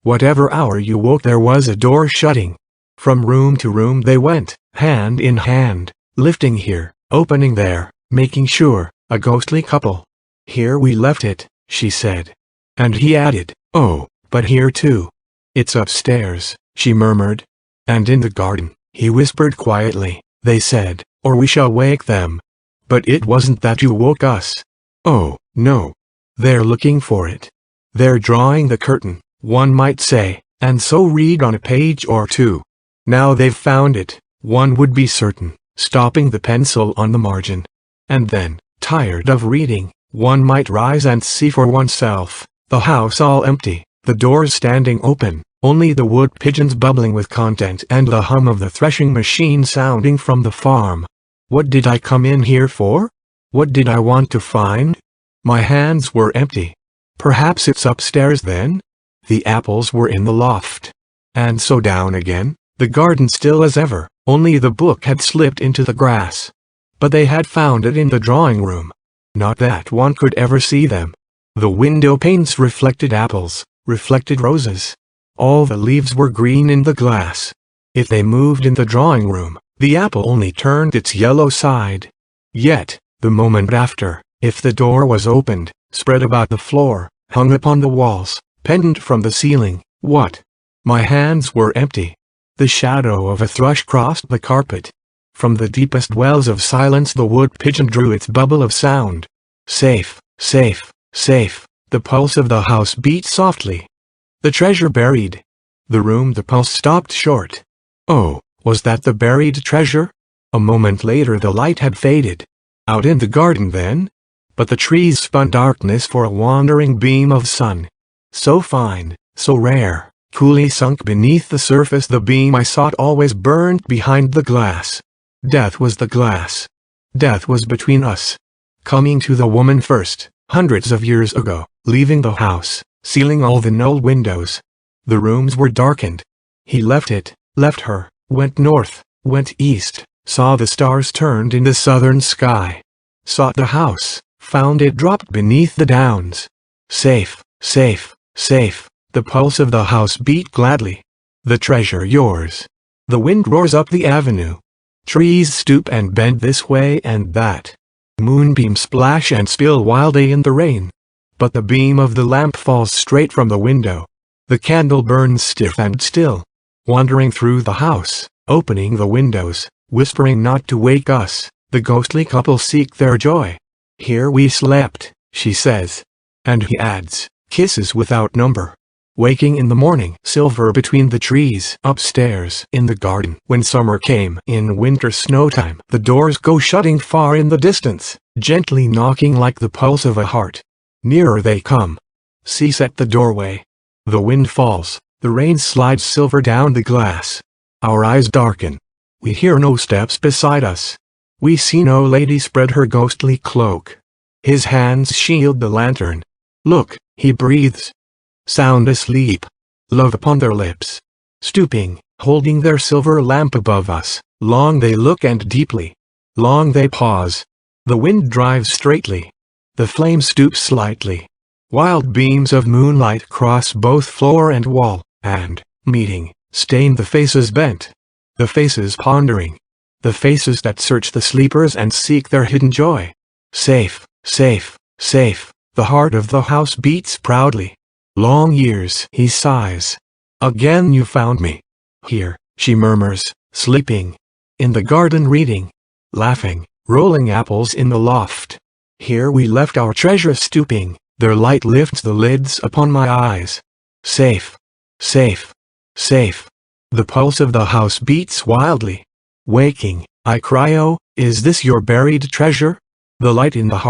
Whatever hour you woke, there was a door shutting. From room to room they went, hand in hand, lifting here, opening there, making sure, a ghostly couple. "Here we left it," she said. And he added, "Oh, but here too." "It's upstairs," she murmured. "And in the garden," he whispered quietly, "they said, or we shall wake them." "But it wasn't that you woke us." "Oh, no. They're looking for it. They're drawing the curtain, one might say, and so read on a page or two. Now they've found it, one would be certain, stopping the pencil on the margin. And then, tired of reading, one might rise and see for oneself, the house all empty, the doors standing open, only the wood pigeons bubbling with content and the hum of the threshing machine sounding from the farm. What did I come in here for? What did I want to find? My hands were empty. Perhaps it's upstairs then? The apples were in the loft. And so down again, the garden still as ever, only the book had slipped into the grass. But they had found it in the drawing room. Not that one could ever see them. The window panes reflected apples, reflected roses. All the leaves were green in the glass. If they moved in the drawing room, the apple only turned its yellow side. Yet, the moment after, if the door was opened, spread about the floor, hung upon the walls, pendant from the ceiling, what? My hands were empty. The shadow of a thrush crossed the carpet. From the deepest wells of silence the wood pigeon drew its bubble of sound. Safe, safe, safe, the pulse of the house beat softly. The treasure buried. The room the pulse stopped short. Oh, was that the buried treasure? A moment later the light had faded. Out in the garden then? But the trees spun darkness for a wandering beam of sun. So fine, so rare, coolly sunk beneath the surface the beam I sought always burned behind the glass. Death was the glass. Death was between us. Coming to the woman first, hundreds of years ago, leaving the house, sealing all the null windows. The rooms were darkened. He left it, left her, went north, went east, saw the stars turned in the southern sky. Sought the house, found it dropped beneath the downs. Safe, safe, safe, the pulse of the house beat gladly. The treasure yours. The wind roars up the avenue. Trees stoop and bend this way and that. Moonbeams splash and spill wildly in the rain. But the beam of the lamp falls straight from the window. The candle burns stiff and still. Wandering through the house, opening the windows, whispering not to wake us, the ghostly couple seek their joy. Here we slept, she says. And he adds, kisses without number. Waking in the morning, silver between the trees, upstairs in the garden. When summer came, in winter snowtime, the doors go shutting far in the distance, gently knocking like the pulse of a heart. Nearer they come. Cease at the doorway. The wind falls, the rain slides silver down the glass. Our eyes darken. We hear no steps beside us. We see no lady spread her ghostly cloak. His hands shield the lantern. Look, he breathes. Sound asleep. Love upon their lips. Stooping, holding their silver lamp above us, long they look and deeply. Long they pause. The wind drives straightly. The flame stoops slightly. Wild beams of moonlight cross both floor and wall, and, meeting, stain the faces bent. The faces pondering. The faces that search the sleepers and seek their hidden joy. Safe, safe, safe, the heart of the house beats proudly. Long years, he sighs. Again you found me. Here, she murmurs, sleeping. In the garden reading. Laughing, rolling apples in the loft. Here we left our treasure stooping, their light lifts the lids upon my eyes. Safe, safe, safe. The pulse of the house beats wildly. Waking, I cry, oh, is this your buried treasure? The light in the heart.